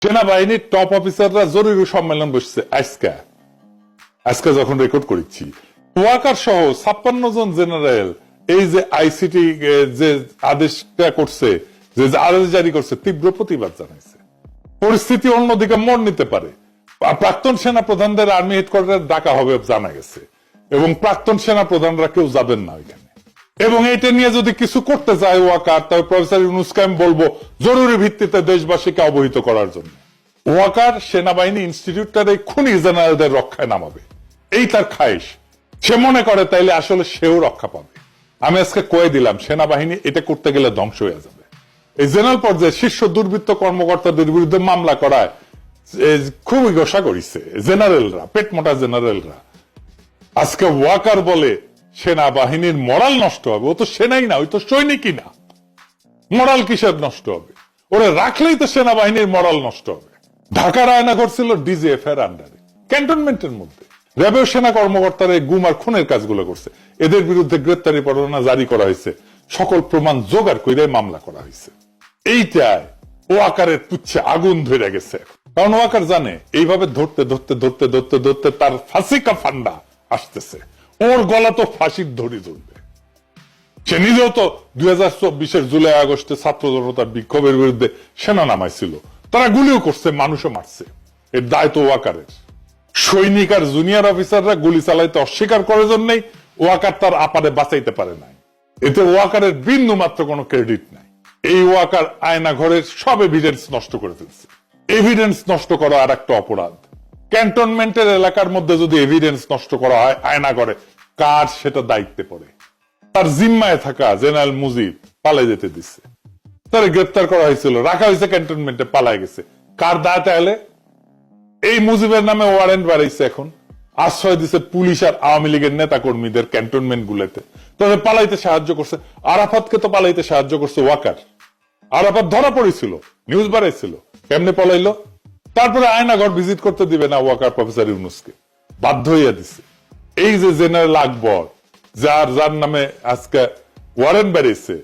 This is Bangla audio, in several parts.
সেনাবাহিনীর টপ অফিসাররা জরুরি সম্মেলন বসছে আজকে যখন রেকর্ড করেছি, ওয়াকার সহ 56 জন জেনারেল এই যে আইসিটি যে আদেশটা করছে, যে আদেশ জারি করছে, তীব্র প্রতিবাদ জানাইছে। পরিস্থিতি অন্যদিকে মোড় নিতে পারে। প্রাক্তন সেনা প্রধানদের আর্মি হেডকোয়ার্টার ডাকা হবে জানা গেছে, এবং প্রাক্তন সেনা প্রধানরা কেউ যাবেন না ওইখানে। এবং এটা নিয়ে যদি কিছু করতে যায় ওয়াকার, তবে প্রফেসর ইউনূসকে আমি বলবো জরুরি ভিত্তিতে দেশবাসীকে অবহিত করার জন্য। ওয়াকার সেনাবাহিনী ইনস্টিটিউটটার এই খুনি জেনারেলদের রক্ষায় নামাবে, এই তার খায়েশ। সে মনে করে তাইলে আসলে সেও রক্ষা পাবে। আমি আজকে কয়ে দিলাম, সেনাবাহিনী এটা করতে গেলে ধ্বংস হয়ে যাবে। এই জেনারেল পর্যায়ে শীর্ষ দুর্বৃত্ত কর্মকর্তাদের বিরুদ্ধে মামলা করায় খুবই গোসা করিছে জেনারেলরা, পেট মোটা জেনারেলরা। আজকে ওয়াকার বলে সেনাবাহিনীর মরাল নষ্ট হবে। ও তো সেনাই না, ওই তো সৈনিকই না। মরাল কিসের নষ্ট হবে? ওরে রাখলেই তো সেনাবাহিনীর মরাল নষ্ট হবে। ঢাকার আয়নাঘর ছিল ডিজিএফ এর আন্ডারে, ক্যান্টনমেন্টের মধ্যে। র্যাবের সেনা কর্মকর্তারা গুম আর খুনের কাজগুলো করছে। এদের বিরুদ্ধে গ্রেপ্তারি পরোয়ানা জারি করা হয়েছে, সকল প্রমাণ জোগাড় করে মামলা করা হয়েছে। এইটায় ওয়াকারের পুচ্ছে আগুন ধরে গেছে। কারণ ওয়াকার জানে এইভাবে ধরতে ধরতে ধরতে ধরতে ধরতে তার ফাঁসি কা ফান্ডা আসতেছে। ওর গলা তো ফাঁসির ধরি ধরবে। সে নিজেও তো 2024 জুলাই আগস্টে ছাত্র জনতার বিক্ষোভের বিরুদ্ধে সেনা নামাইছিল, তারা গুলিও করছে, মানুষও মারছে। এর দায় তো ওয়াকারের। সৈনিক আর জুনিয়র অফিসাররা গুলি চালাইতে অস্বীকার করার জন্যই ওয়াকার তার আপারে বাঁচাইতে পারে নাই। এতে ওয়াকারের বিন্দু মাত্র কোনো ক্রেডিট নাই। এই ওয়াকার আয়না ঘরের সব এভিডেন্স নষ্ট করে ফেলছে। এভিডেন্স নষ্ট করা আর একটা অপরাধ। ক্যান্টনমেন্টের এলাকার মধ্যে যদি এভিডেন্স নষ্ট করা হয় আয়না ঘরে, কার সেটা দায়িত্বে পড়ে? তার জিম্মায় থাকা জেনারেল মুজিব পালাই যেতে দিচ্ছে, তারা গ্রেপ্তার করা হয়েছিল, রাখা হয়েছে ক্যান্টনমেন্টে, পালাই গেছে। কার দায় তাহলে? এই মুজিবের নামে ওয়ারেন্ট বাড়াইছে, এখন আশ্রয় দিচ্ছে পুলিশ আর আওয়ামী লীগের নেতা কর্মীদের ক্যান্টনমেন্ট গুলোতে, তাদের পালাইতে সাহায্য করছে। আরাফাতকে তো পালাইতে সাহায্য করছে ওয়াকার। আরাফাত ধরা পড়েছিল, নিউজ বাড়াইছিল, কেমনে পলাইলো? তারপরে আয়নাঘর ভিজিট করতে দিবে না ওয়াকার প্রফেসর ইউনূসকে, বাধ্য হইয়া দিছে। এই যে জেনারেল আকবর, যার নামে আজকে ওয়ারেন্ট বেরিয়েছে,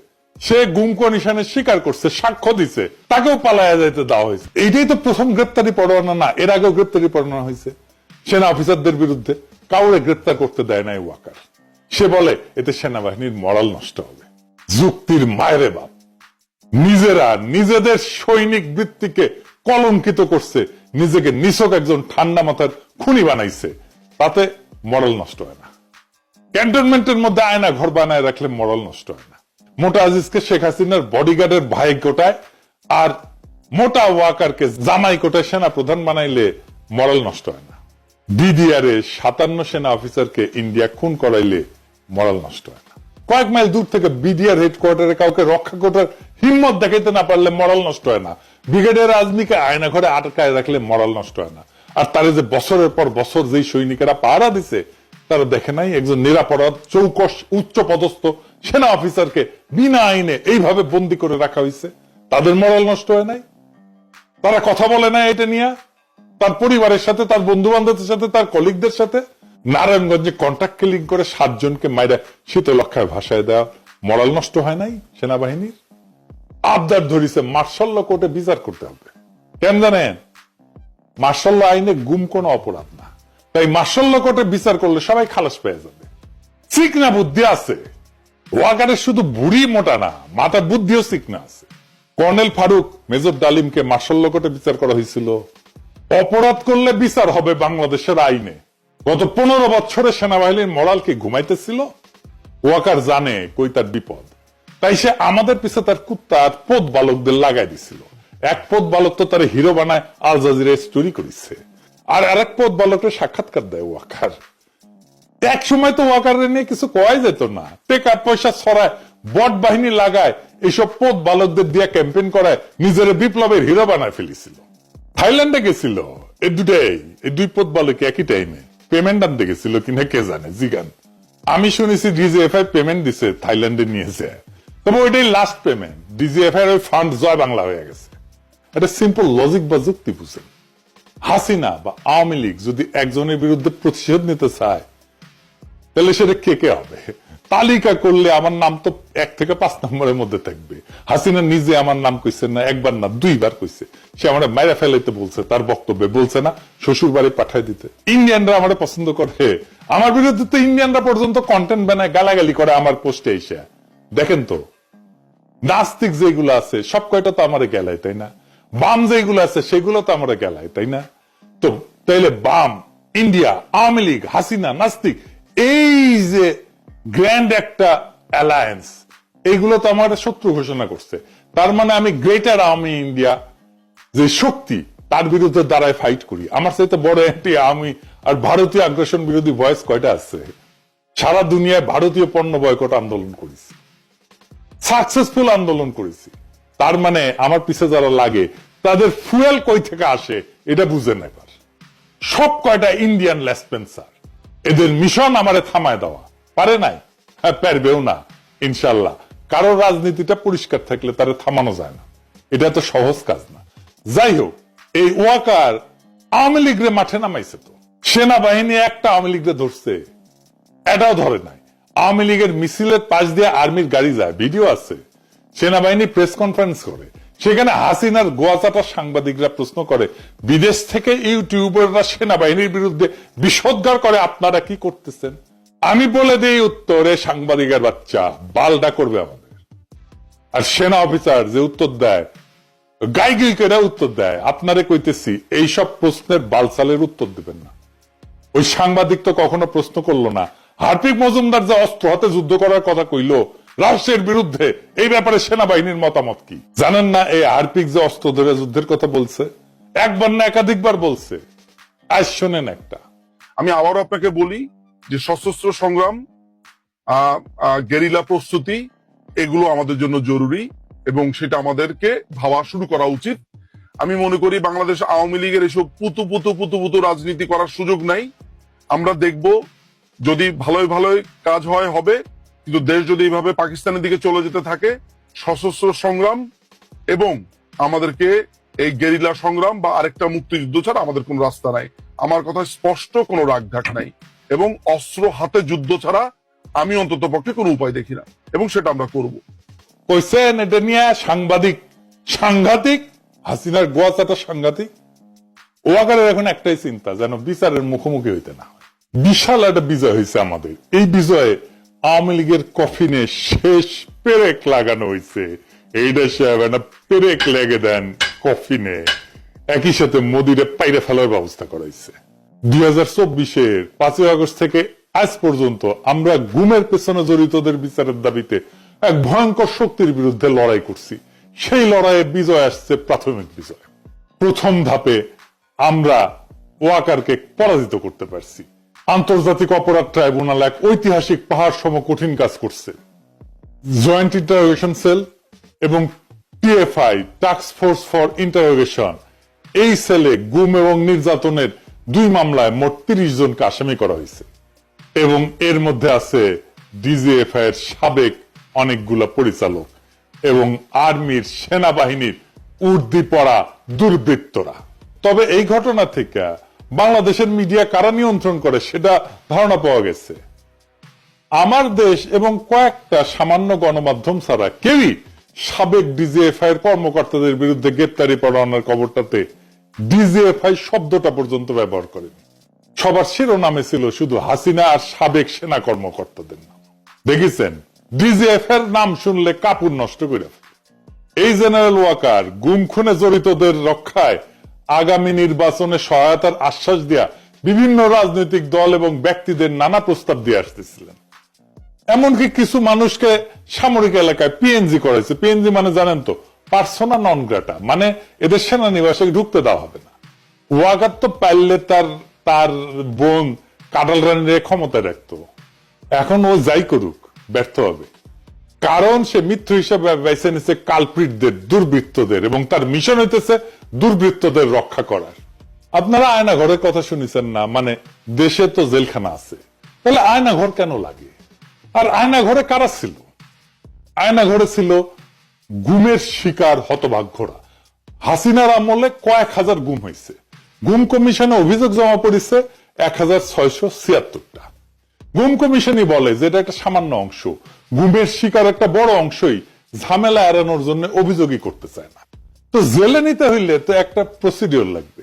সে গুম কমিশনে স্বীকার করছে, সাক্ষ্য দিছে, তাকেও পালাইয়া যাইতে দেওয়া হয়েছে। এইটাই তো প্রথম গ্রেপ্তারি পরোয়ানা না? এর আগেও গ্রেপ্তারি পরোয়ানা হয়েছে সেনা অফিসারদের বিরুদ্ধে, কাউরে গ্রেপ্তার করতে দেয় নাই ওয়াকার। সে বলে এতে সেনাবাহিনীর মরাল নষ্ট হবে। যুক্তির মায়েরে বাপ। নিজেরা নিজেদের সৈনিক বৃত্তিকে কলঙ্কিত করছে, নিজেকে নিছক একজন ঠান্ডা মাথার খুনি বানাইছে, তাতে মরাল নষ্ট হয় না। ক্যান্টনমেন্টের মধ্যে আয়না ঘর বানায় রাখলে মরাল নষ্ট হয় না। মোটা আজিজকে শেখ হাসিনার বডিগার্ডের ভাই কোটায় আর মোটা ওয়াকারকে জামাই কোটায় সেনা প্রধান বানাইলে মরাল নষ্ট হয় না। বিডিআর এ 57 সেনা অফিসারকে ইন্ডিয়া খুন করাইলে মরাল নষ্ট হয় না। কয়েক মাইল দূর থেকে বিডিআর হেডকোয়ার্টারে কাউকে রক্ষা করার হিম্মত দেখাইতে না পারলে মরাল নষ্ট হয় না। ব্রিগেডিয়ার আজমিকে আয়না ঘরে আটকায় রাখলে মরাল নষ্ট হয় না। আর তারা যে বছরের পর বছর যেই সৈনিকেরা পাহারা দিছে, তারা দেখে নাই একজন নিরাপরাধ চৌকস উচ্চ পদস্থ সেনা অফিসারকে বিনা আইনে এইভাবে বন্দী করে রাখা হয়েছে, তাদের মরাল নষ্ট হয় নাই? তারা কথা বলে না এটা নিয়ে তার পরিবারের সাথে, তার বন্ধু বান্ধবদের সাথে, তার কলিগদের সাথে? নারায়ণগঞ্জে কন্ট্রাক্ট কিলিং করে 7 জনকে মাইরা শীতলক্ষায় ভাসায় দেওয়া মরাল নষ্ট হয় নাই সেনাবাহিনীর? আবদার ধরিছে মার্শাল ল কোর্টে বিচার করতে হবে। কেন জানেন? মার্শাল ল আইনে গুম কোনো অপরাধ না, তাই মার্শাল ল কোর্টে বিচার করলে সবাই খালাস পেয়ে যাবে। চিকনা বুদ্ধি আছে ওয়াকারের, শুধু বুড়ি মোটা না, মাথার বুদ্ধিও চিকনা আছে। কর্নেল ফারুক, মেজর ডালিমকে মার্শাল ল কোর্টে বিচার করা হয়েছিল। অপরাধ করলে বিচার হবে বাংলাদেশের আইনে। গত 15 বছরে সেনাবাহিনীর মরাল কি ঘুমাইতেছিল? ওয়াকার জানে কই তার বিপদ, তাই সে আমাদের পিছে তার কুত্তা আর পোত বালকদের লাগাই দিছিল। এক পোত বালক তো তার হিরো বানায় আল জাজিরায় স্টোরি করেছে, আর আরেক পোত বালকের সাক্ষাৎকার দেয় ওয়াকার। এক সময় তো ওয়াকারের নিয়ে কিছু কওয়াই যেত না, টাকা পয়সা ছড়ায়, বট বাহিনী লাগায়, এইসব পোত বালকদের দিয়ে ক্যাম্পেইন করায় নিজের বিপ্লবের হিরো বানায় ফেলেছিল। থাইল্যান্ডে গেছিল এই দুই পোত বালক একই টাইমে। পেমেন্ট আনতে গেছিল কিনা কে জানে, জিগান। আমি শুনেছি ডিজিএফআই পেমেন্ট দিছে, থাইল্যান্ডে নিয়েছে, তবে ওইটাই লাস্ট পেমেন্ট। ডিজিএফআই ওই ফান্ড জয় বাংলা হয়ে গেছে। এটা সিম্পল লজিক বা যুক্তি বুঝেন। হাসিনা বা আওয়ামী লীগ যদি একজনের বিরুদ্ধে প্রতিশোধ নিতে চায়, তাহলে সেটা কে কে হবে? তালিকা করলে আমার নাম তো 1 থেকে 5 নম্বরের মধ্যে থাকবে। হাসিনা নিজে আমার নাম কইছে না, একবার না 2 বার কইছে। সে আমার মাইরা ফেলাইতে বলছে, তার বক্তব্যে বলছে না শ্বশুর বাড়ি পাঠাই দিতে। ইন্ডিয়ানরা আমার পছন্দ করে, আমার বিরুদ্ধে তো ইন্ডিয়ানরা পর্যন্ত কন্টেন্ট বানায় গালাগালি করে আমার পোস্টে এসে। দেখেন তো, নাস্তিক যেগুলো আছে সব কয়টা তো আমার গেলায়, তাই না? বাম যেগুলো আছে সেগুলো তো আমার গেলায়, তাই না? তো তাইলে বাম, ইন্ডিয়া, আওয়ামী লীগ, হাসিনা, নাস্তিক, এই যে গ্র্যান্ড একটা অ্যালায়েন্স, এইগুলো তো আমার শত্রু ঘোষণা করছে। তার মানে আমি গ্রেটার আওয়ামী ইন্ডিয়া যে শক্তি, তার বিরুদ্ধে দাঁড়ায় ফাইট করি। আমার সাথে বড় একটি আওয়ামী আর ভারতীয় আগ্রাসন বিরোধী ভয়েস কয়টা আছে? সারা দুনিয়ায় ভারতীয় পণ্য বয়কট আন্দোলন করেছি, সাকসেসফুল আন্দোলন করেছি। তার মানে আমার পিছে যারা লাগে তাদের ফুয়েল কই থেকে আসে এটা বুঝে না। এবার সব কয়টা ইন্ডিয়ান লেসপেন্সার, এদের মিশন আমারে থামায় দেওয়া, পারে নাই, পারবেও না ইনশাল্লাহ। কারো রাজনীতিটা পরিষ্কার থাকলে তারা থামানো যায় না, এটা তো সহজ কাজ না। যাই হোক, এই ওয়াকার আওয়ামী লীগরে মাঠে নামাইছে, তো সেনাবাহিনী একটা আওয়ামী লীগরে ধরছে, এটাও ধরে নাই। আওয়ামী লীগের মিছিলের পাশ দিয়ে আর্মির গাড়ি যায়, ভিডিও আছে। সেনাবাহিনী প্রেস কনফারেন্স করে, সেখানে হাসিনার গোয়াচাটা সাংবাদিকরা প্রশ্ন করে, বিদেশ থেকে ইউটিউবাররা সেনাবাহিনীর বিরুদ্ধে বিষোদ্গার করে, আপনারা কি করতেছেন? আমি বলে দিই উত্তরে, সাংবাদিকের বাচ্চা বালটা করবে আমাদের। আর সেনা অফিসার যে উত্তর দেয়, গাইগুই করে উত্তর দেয়, আপনারে কইতেছি এইসব প্রশ্নের বালসালের উত্তর দিবেন না। ওই সাংবাদিক তো কখনো প্রশ্ন করলো না, হার্পিক মজুমদার যে অস্ত্র হাতে যুদ্ধ করার কথা কইলো রাষ্ট্রের বিরুদ্ধে, এই ব্যাপারে সেনাবাহিনীর মতামত কি জানেন না? এই হার্পিক যে অস্ত্র ধরে যুদ্ধের কথা বলছে, একবার না একাধিকবার বলছে। আজ শোনেন একটা, আমি আবারও আপনাকে বলি যে সশস্ত্র সংগ্রাম, গেরিলা প্রস্তুতি, এগুলো আমাদের জন্য জরুরি এবং সেটা আমাদেরকে ভাবা শুরু করা উচিত। আমি মনে করি বাংলাদেশ আওয়ামী লীগের এসব পুতু রাজনীতি করার সুযোগ নাই। আমরা দেখব যদি ভালোই ভালোই কাজ হয় হবে, কিন্তু দেশ যদি এইভাবে পাকিস্তানের দিকে চলে যেতে থাকে, সশস্ত্র সংগ্রাম এবং আমাদেরকে এই গেরিলা সংগ্রাম বা আরেকটা মুক্তিযুদ্ধ ছাড়া আমাদের কোন রাস্তা নাই। আমার কথা স্পষ্ট, কোনো রাগঢাক নাই এবং অস্ত্র হাতে যুদ্ধ ছাড়া আমি অন্তত পক্ষে কোনো উপায় দেখি না, এবং সেটা আমরা করব। কইছেন এটা নিয়ে সাংবাদিক সাংঘাতিক, হাসিনার গোয়াচাটা সাংঘাতিক। ওয়াকারের এখন একটাই চিন্তা, যেন বিচারের মুখোমুখি হইতে না হয়। বিশাল একটা বিজয় হয়েছে আমাদের। এই বিজয়ে আওয়ামী লীগের কফিনে শেষ পেরেক লাগানো হয়েছে। এইটা সাহেব একটা পেরেক লেগে দেন কফিনে, একই সাথে মোদিরে পাইরে ফেলার ব্যবস্থা করাইছে। 2024-এর 5ই আগস্ট থেকে আজ পর্যন্ত আমরা গুমের পেছনে জড়িতদের বিচারের দাবিতে এক ভয়ঙ্কর শক্তির বিরুদ্ধে লড়াই করছি। সেই লড়াইয়ে বিজয় আসছে, প্রাথমিক বিজয়। প্রথম ধাপে আমরা ওয়াকারকে পরাজিত করতে পারছি। আন্তর্জাতিক অপরাধ ট্রাইব্যুনাল এক ঐতিহাসিক পাহাড় সম কঠিন কাজ করছে। জয়েন্ট ইন্টারোগেশন সেল এবং TFI, task force for interrogation, এই সেলে গুম এবং নির্যাতনের 2 মামলায় মোট 30 জনকে আসামি করা হয়েছে এবং এর মধ্যে আছে ডিজিএফআই এর সাবেক অনেকগুলো পরিচালক এবং আর্মির, সেনাবাহিনীর উর্দি পড়া দুর্বৃত্তরা। তবে এই ঘটনা থেকে বাংলাদেশের মিডিয়া কারা নিয়ন্ত্রণ করে সেটা ধারণা পাওয়া গেছে। আমার দেশ এবং কয়েকটা সামান্য গণমাধ্যম ছাড়া কেউই সাবেক ডিজিএফআই এর কর্মকর্তাদের বিরুদ্ধে গ্রেপ্তারি পরোয়ানার খবরটাতে ডিজিএফআই শব্দটা পর্যন্ত ব্যবহার করেনি। সবার শিরোনামে ছিল শুধু হাসিনা আর সাবেক সেনা কর্মকর্তাদের নাম। দেখেছেন, ডিজিএফআই এর নাম শুনলে কাপড় নষ্ট করে ফেলে। এই জেনারেল ওয়াকার গুম খুনে জড়িতদের রক্ষায় আগামী নির্বাচনে সহায়তার আশ্বাস দেয়া বিভিন্ন রাজনৈতিক দল এবং ব্যক্তিদের নানা প্রস্তাব দিয়ে আসতেছিলেন। এমনকি কিছু মানুষকে সামরিক এলাকায় পিএনজি করেছে। পিএনজি মানে জানেন তো, পার্সোনা নন গ্রাটা, মানে এদের সেনানিবাসে ঢুকতে দেওয়া হবে না। ওয়াকার তো পারলে তার বোন কাটাল রানীর ক্ষমতায় রাখতো। এখন ও যাই করুক, ব্যর্থ হবে। কারণ সে মৃত্যু হিসেবে বেছে নিচ্ছে কালপ্রিটদের, দুর্বৃত্তদের, এবং তার মিশন হইতেছে দুর্বৃত্তদের রক্ষা করার। আপনারা আয়না ঘরের কথা শুনেছেন না? মানে দেশে তো জেলখানা আছে, তাহলে আয়না ঘর কেন লাগে? আর আয়না ঘরে কারা ছিল? আয়না ঘরে ছিল গুমের শিকার হতভাগ্যরা। হাসিনার আমলে কয়েক হাজার গুম হয়েছে। গুম কমিশনে অভিযোগ জমা পড়েছে 1676টা। গুম কমিশনই বলে যে এটা একটা সামান্য অংশ, গুমের শিকার একটা বড় অংশই ঝামেলা এড়ানোর জন্য অভিযোগই করতে চায় না। তো জেলে নিতে হইলে তো একটা প্রসিডিওর লাগবে,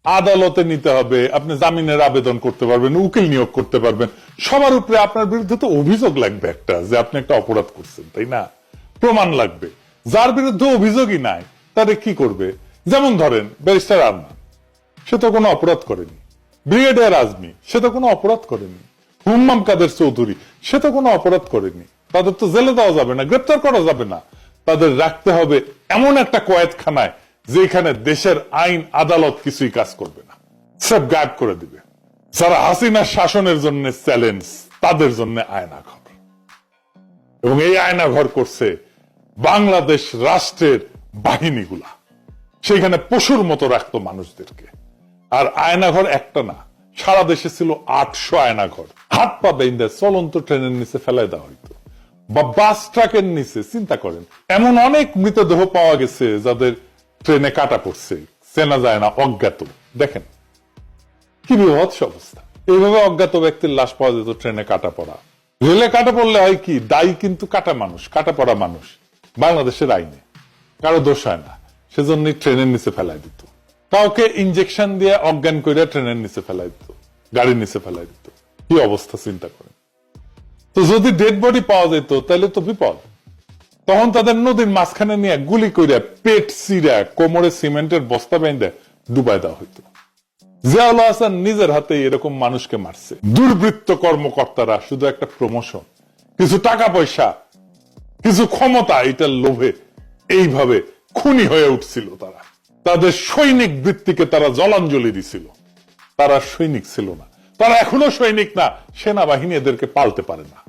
আদালতে নিতে হবে, আপনি জামিনের আবেদন করতে পারবেন, উকিল নিয়োগ করতে পারবেন, সবার উপরে আপনার বিরুদ্ধে তো অভিযোগ লাগবে একটা, যে আপনি একটা অপরাধ করছেন, তাই না? প্রমাণ লাগবে। যার বিরুদ্ধে অভিযোগই নাই তাদের কি করবে? যেমন ধরেন ব্যারিস্টার আরমান, সে তো কোনো অপরাধ করেনি। ব্রিগেডিয়ার আজমি, সে তো কোনো অপরাধ করেনি। হুম্মাম কাদের চৌধুরী, সে তো কোনো অপরাধ করেনি। তাদের তো জেলে দেওয়া যাবে না, গ্রেপ্তার করা যাবে না। তাদের রাখতে হবে এমন একটা কয়েদখানায় যেখানে দেশের আইন আদালত কিছুই কাজ করবে না, সব গায়েব করে দিবে। যারা হাসিনার শাসনের জন্য চ্যালেঞ্জ, তাদের জন্য আয়নাঘর। এবং এই আয়নাঘর করছে বাংলাদেশ রাষ্ট্রের বাহিনীগুলা, সেখানে পশুর মতো রাখতো মানুষদেরকে। আর আয়নাঘর একটা না, সারা দেশে ছিল 800 আয়নাঘর। হাত পা বেঁধে চলন্ত ট্রেনের নিচে ফেলাই দেওয়া হইতো, বা বাস ট্রাকের নিচে। চিন্তা করেন, এমন অনেক মৃতদেহ পাওয়া গেছে যাদের ট্রেনে কাটা পড়ছে, চেনা যায় না, অজ্ঞাত। দেখেন কি বিভৎস অবস্থা। এইভাবে অজ্ঞাত ব্যক্তির লাশ পাওয়া যেত ট্রেনে কাটা পড়া। রেলে কাটা পড়লে হয় কি, দায়ী কিন্তু কাটা মানুষ, কাটা পড়া মানুষ। বাংলাদেশের আইনে কারো দোষ হয় না, সেজন্যই ট্রেনের নিচে ফেলাই দিত। কাউকে ইনজেকশন দিয়ে অজ্ঞান করে ট্রেনের নিচে ফেলাই দিত, গাড়ির নিচে ফেলাই দিত। কি অবস্থা চিন্তা করেন। তো যদি ডেড বডি পাওয়া যেত তাহলে তো বিপদ। তখন তাদের নদীর মাঝখানে নিয়ে গুলি করে, পেট চিরা, কোমরে সিমেন্টের বস্তা বেঁধে ডুবাই দেওয়া হইতো। জিয়াউল হাসান নিজের হাতে এরকম মানুষকে মারছে। দুর্বৃত্ত কর্মকর্তারা শুধু একটা প্রমোশন, কিছু টাকা পয়সা, কিছু ক্ষমতা, এটার লোভে এইভাবে খুনি হয়ে উঠছিল তারা। তাদের সৈনিক বৃত্তিকে তারা জলাঞ্জলি দিছিল। তারা সৈনিক ছিল না, তারা এখনো সৈনিক না। সেনাবাহিনী এদেরকে পালতে পারে না।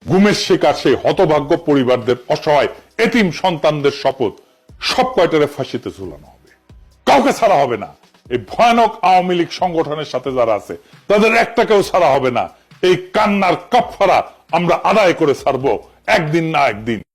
গুমের শিকার সেই হতভাগ্য পরিবারদের, অসহায় এতিম সন্তানদের শপথ সব কয়টারে ফাঁসিতে ঝুলানো হবে, কাউকে ছাড়া হবে না। এই ভয়ানক আওয়ামী লীগ সংগঠনের সাথে যারা আছে তাদের একটাকেও ছাড়া হবে না। এই কান্নার কাফারা আমরা আদায় করে ছাড়বো একদিন না একদিন।